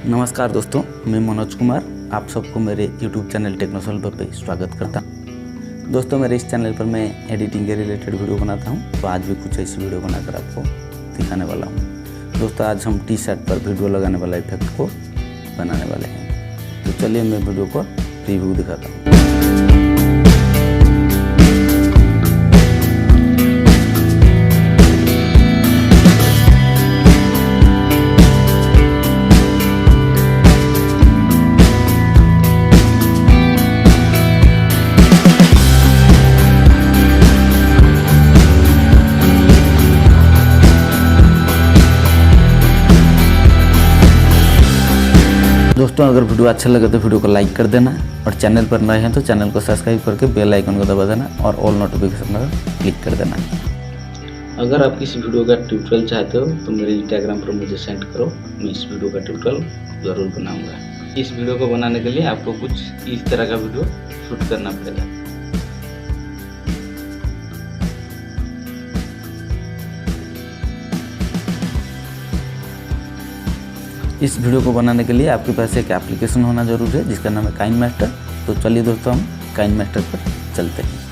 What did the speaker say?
नमस्कार दोस्तों, मैं मनोज कुमार आप सबको मेरे YouTube चैनल टेक्नो पे स्वागत करता हूँ। दोस्तों, मेरे इस चैनल पर मैं एडिटिंग के रिलेटेड वीडियो बनाता हूँ, तो आज भी कुछ ऐसी वीडियो बनाकर आपको दिखाने वाला हूँ। दोस्तों, आज हम टी शर्ट पर वीडियो लगाने वाला इफेक्ट को बनाने वाले हैं। तो चलिए मैं वीडियो को रिव्यू दिखाता हूँ। दोस्तों, अगर वीडियो अच्छा लगे तो वीडियो को लाइक कर देना और चैनल पर नए हैं तो चैनल को सब्सक्राइब करके बेल आइकन को दबा देना और ऑल नोटिफिकेशन पर क्लिक कर देना। अगर आप किसी वीडियो का ट्यूटोरियल चाहते हो तो मेरे इंस्टाग्राम पर मुझे सेंड करो, मैं इस वीडियो का ट्यूटोरियल ज़रूर बनाऊंगा। इस वीडियो को बनाने के लिए आपको कुछ इस तरह का वीडियो शूट करना पड़ेगा। इस वीडियो को बनाने के लिए आपके पास एक एप्लीकेशन होना जरूरी है जिसका नाम है काइन मास्टर। तो चलिए दोस्तों, हम काइन मास्टर पर चलते हैं।